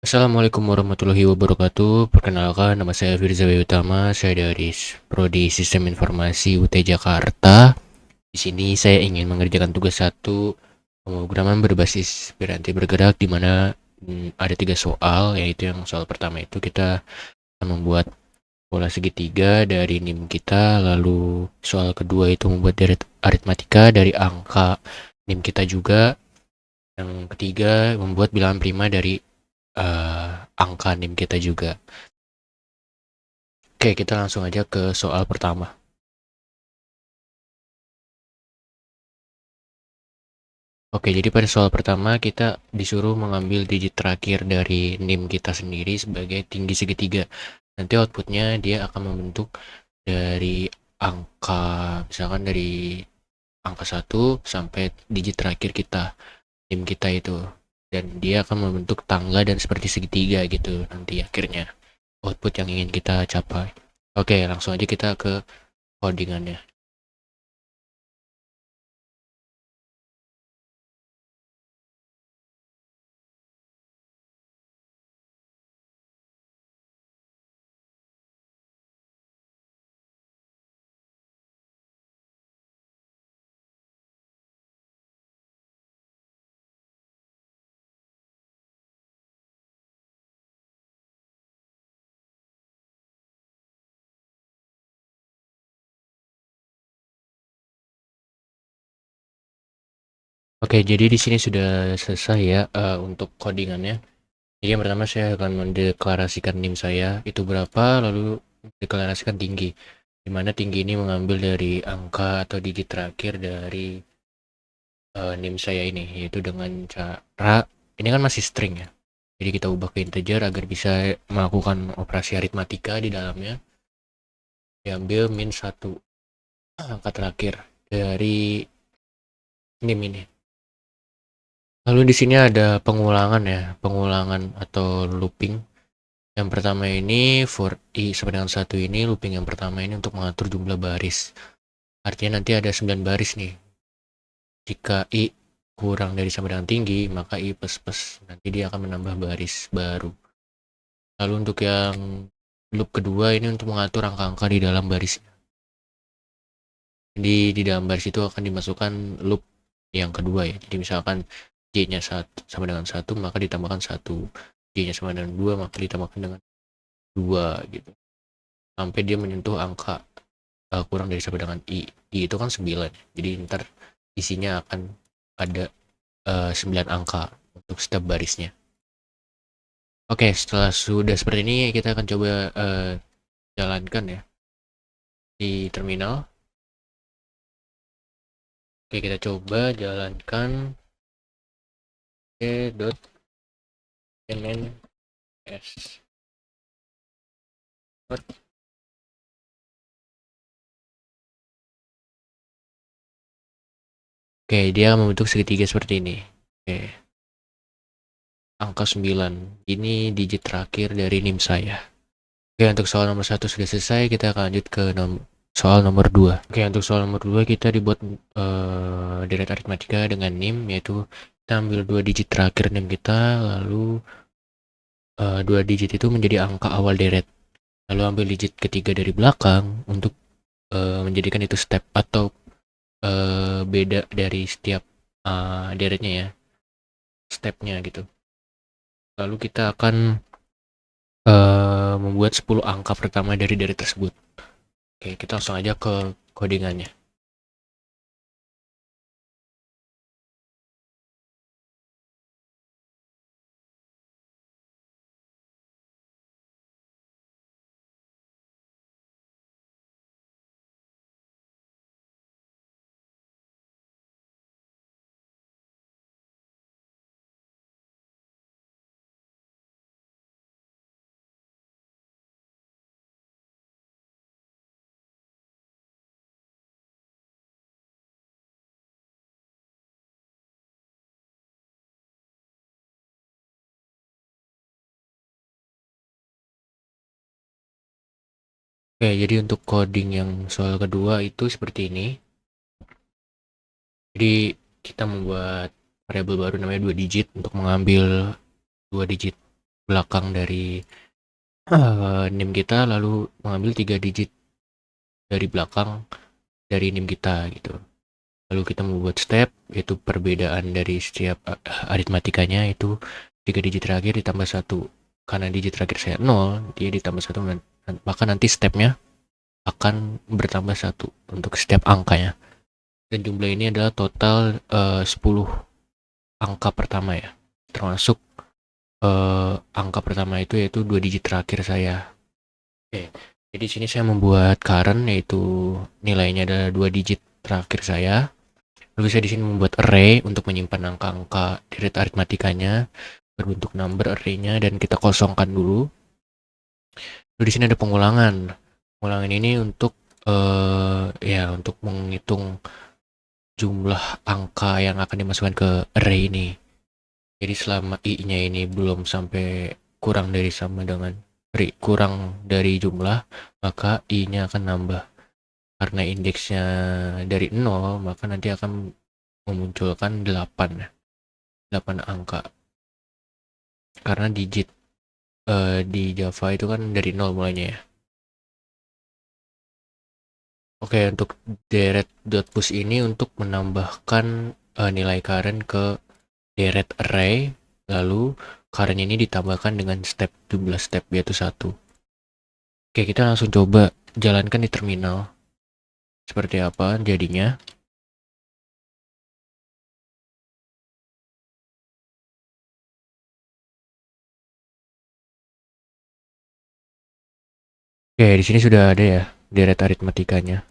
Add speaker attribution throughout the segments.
Speaker 1: Assalamualaikum warahmatullahi wabarakatuh. Perkenalkan, nama saya Firza Utama. Saya dari Prodi Sistem Informasi UT Jakarta. Di sini saya ingin mengerjakan tugas satu pemrograman berbasis piranti bergerak, di mana ada 3 soal, yaitu yang soal pertama itu kita akan membuat pola segitiga dari NIM kita, lalu soal kedua itu membuat aritmatika dari angka NIM kita juga, yang ketiga membuat bilangan prima dari angka NIM kita juga. Oke, kita langsung aja ke soal pertama. Oke, jadi pada soal pertama kita disuruh mengambil digit terakhir dari NIM kita sendiri sebagai tinggi segitiga. Nanti outputnya dia akan membentuk dari angka, misalkan dari angka 1 sampai digit terakhir kita, NIM kita itu. Dan dia akan membentuk tangga dan seperti segitiga gitu nanti akhirnya output yang ingin kita capai. Oke, langsung aja kita ke codingannya. Oke, jadi di sini sudah selesai ya untuk codingannya. Jadi yang pertama saya akan mendeklarasikan NIM saya itu berapa, lalu deklarasikan tinggi. Di mana tinggi ini mengambil dari angka atau digit terakhir dari NIM saya ini, yaitu dengan cara ini kan masih string ya. Jadi kita ubah ke integer agar bisa melakukan operasi aritmatika di dalamnya. Diambil min 1 angka terakhir dari NIM ini. Lalu di sini ada pengulangan ya, pengulangan atau looping. Yang pertama ini for i sama dengan 1 ini, looping yang pertama ini untuk mengatur jumlah baris. Artinya nanti ada 9 baris nih. Jika i kurang dari sama dengan tinggi, maka i plus. Nanti dia akan menambah baris baru. Lalu untuk yang loop kedua ini untuk mengatur angka-angka di dalam baris. Jadi di dalam baris itu akan dimasukkan loop yang kedua ya. Jadi misalkan J-nya sama dengan 1, maka ditambahkan 1. J-nya sama dengan 2, maka ditambahkan dengan 2 gitu. Sampai dia menyentuh angka kurang dari sama dengan I. I itu kan 9. Jadi ntar isinya akan ada 9 angka untuk setiap barisnya. Oke, setelah sudah seperti ini kita akan coba jalankan ya di terminal. Oke, kita coba jalankan .mns. Oke, dia membentuk segitiga seperti ini. Oke. Angka 9. Ini digit terakhir dari NIM saya. Oke, untuk soal nomor 1 sudah selesai, kita akan lanjut ke soal nomor 2. Oke, untuk soal nomor 2 kita dibuat deret aritmatika dengan NIM, yaitu kita ambil 2 digit terakhir NIM kita, lalu 2 digit itu menjadi angka awal deret. Lalu ambil digit ketiga dari belakang untuk menjadikan itu step atau beda dari setiap deretnya ya, stepnya gitu. Lalu kita akan membuat 10 angka pertama dari deret tersebut. Oke, kita langsung aja ke codingannya. Oke, jadi untuk coding yang soal kedua itu seperti ini. Jadi kita membuat variabel baru namanya 2 digit untuk mengambil 2 digit belakang dari NIM kita, lalu mengambil 3 digit dari belakang dari NIM kita gitu. Lalu kita membuat step, yaitu perbedaan dari setiap aritmatikanya itu 3 digit terakhir ditambah 1. Karena digit terakhir saya 0, dia ditambah 1, maka nanti stepnya akan bertambah 1 untuk setiap angkanya. Dan jumlah ini adalah total 10 angka pertama ya. Termasuk angka pertama itu yaitu 2 digit terakhir saya. Oke. Jadi sini saya membuat current, yaitu nilainya adalah 2 digit terakhir saya. Lalu saya di sini membuat array untuk menyimpan angka-angka deret aritmatikanya berbentuk number array-nya, dan kita kosongkan dulu. Lalu di sini ada pengulangan. Pengulangan ini untuk ya untuk menghitung jumlah angka yang akan dimasukkan ke array ini. Jadi selama i-nya ini belum sampai kurang dari sama dengan kurang dari jumlah, maka i-nya akan nambah. Karena indeksnya dari 0, maka nanti akan memunculkan 8 angka. Karena digit di Java itu kan dari 0 mulainya ya. Oke, untuk deret.push ini untuk menambahkan nilai current ke deret array, lalu current ini ditambahkan dengan jumlah step yaitu 1. Oke, kita langsung coba jalankan di terminal. Seperti apa jadinya. Oke, di sini sudah ada ya deret aritmatikanya.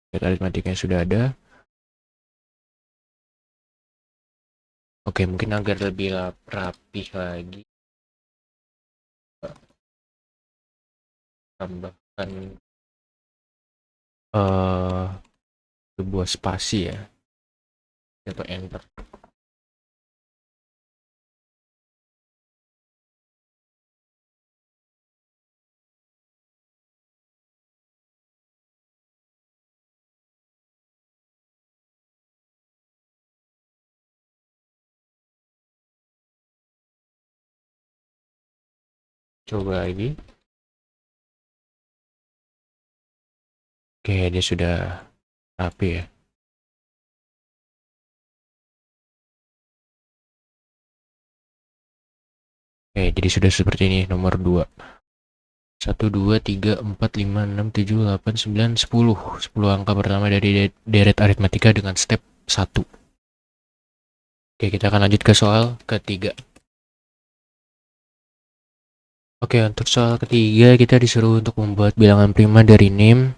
Speaker 1: Deret aritmatikanya sudah ada. Oke, mungkin agar lebih rapi lagi, tambahkan sebuah spasi ya, atau enter. Coba lagi. Oke, dia sudah rapi ya. Oke, jadi sudah seperti ini nomor 2. 1, 2, 3, 4, 5, 6, 7, 8, 9, 10. 10 angka pertama dari deret aritmatika dengan step 1. Oke, kita akan lanjut ke soal ketiga. Oke, untuk soal ketiga kita disuruh untuk membuat bilangan prima dari NIM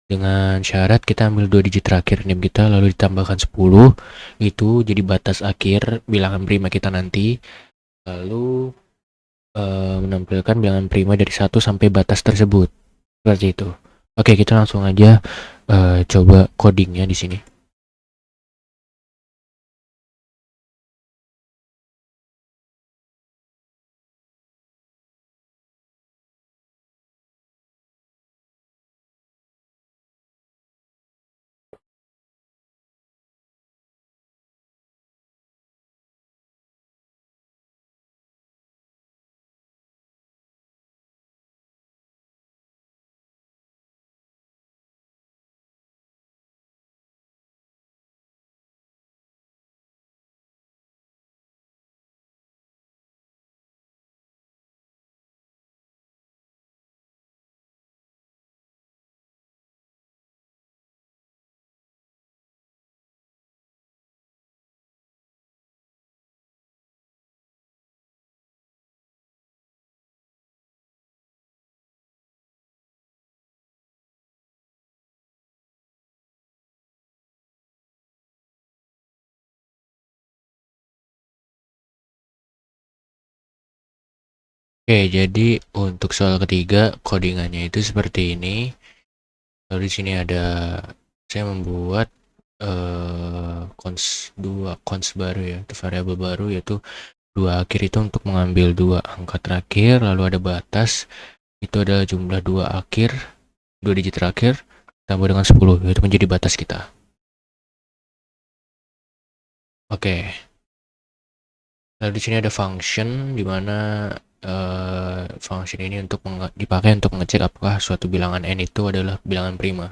Speaker 1: dengan syarat kita ambil 2 digit terakhir NIM kita lalu ditambahkan 10. Itu jadi batas akhir bilangan prima kita nanti. Lalu menampilkan bilangan prima dari 1 sampai batas tersebut. Seperti itu. Oke, kita langsung aja coba codingnya di sini. Oke, jadi untuk soal ketiga codingannya itu seperti ini. Lalu di sini ada saya membuat dua cons baru ya, itu variabel baru, yaitu 2 akhir itu untuk mengambil 2 angka terakhir, lalu ada batas itu adalah jumlah 2 akhir 2 digit terakhir tambah dengan 10, itu menjadi batas kita. Oke, Lalu di sini ada function di mana function ini untuk dipakai untuk mengecek apakah suatu bilangan n itu adalah bilangan prima.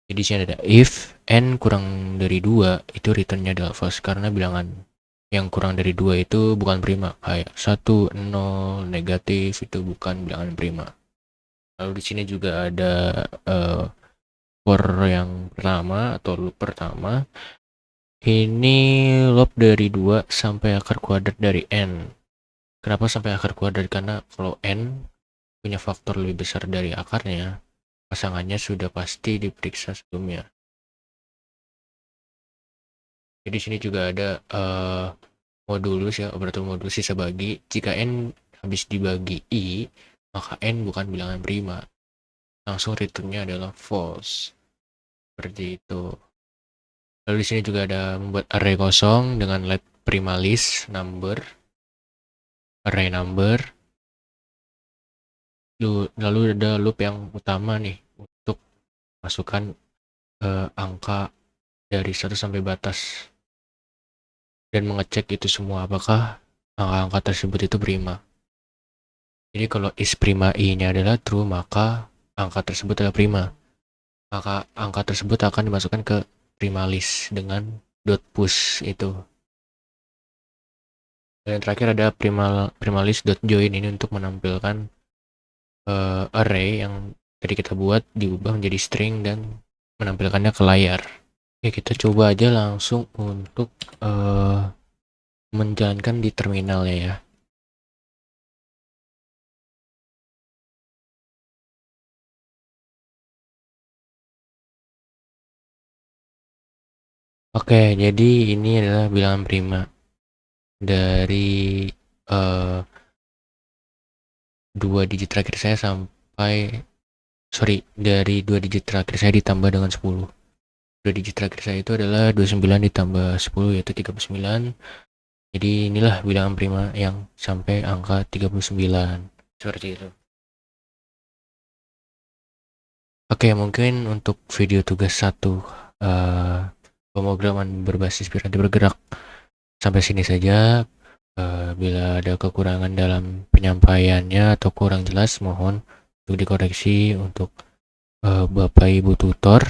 Speaker 1: Jadi di sini ada if n kurang dari 2 itu returnnya adalah false karena bilangan yang kurang dari 2 itu bukan prima, kayak 1, 0, negatif itu bukan bilangan prima. Lalu di sini juga ada for yang pertama atau loop pertama. Ini loop dari 2 sampai akar kuadrat dari n. Kenapa sampai akar kuadrat? Karena kalau n punya faktor lebih besar dari akarnya, pasangannya sudah pasti diperiksa sebelumnya. Jadi sini juga ada modulus ya, operator modulus sisa bagi. Jika n habis dibagi i, maka n bukan bilangan prima. Langsung returnnya adalah false. Seperti itu. Lalu di sini juga ada membuat array kosong dengan let prima list number, array number. Lalu ada loop yang utama nih untuk masukkan angka dari 1 sampai batas dan mengecek itu semua apakah angka-angka tersebut itu prima. Jadi kalau is prima i-nya adalah true, maka angka tersebut adalah prima. Maka angka tersebut akan dimasukkan ke prima list dengan dot push itu. Dan terakhir ada prima list dot join ini untuk menampilkan array yang tadi kita buat diubah menjadi string dan menampilkannya ke layar. Oke, kita coba aja langsung untuk menjalankan di terminalnya ya. Oke, jadi ini adalah bilangan prima dari 2 digit terakhir saya sampai dari 2 digit terakhir saya ditambah dengan 10. 2 digit terakhir saya itu adalah 29 ditambah 10 yaitu 39. Jadi inilah bilangan prima yang sampai angka 39. Seperti itu. Oke, mungkin untuk video tugas 1 pemrograman berbasis piranti bergerak sampai sini saja. Bila ada kekurangan dalam penyampaiannya atau kurang jelas, mohon untuk dikoreksi untuk Bapak Ibu tutor.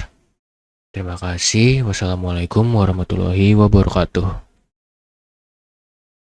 Speaker 1: Terima kasih. Wassalamualaikum warahmatullahi wabarakatuh.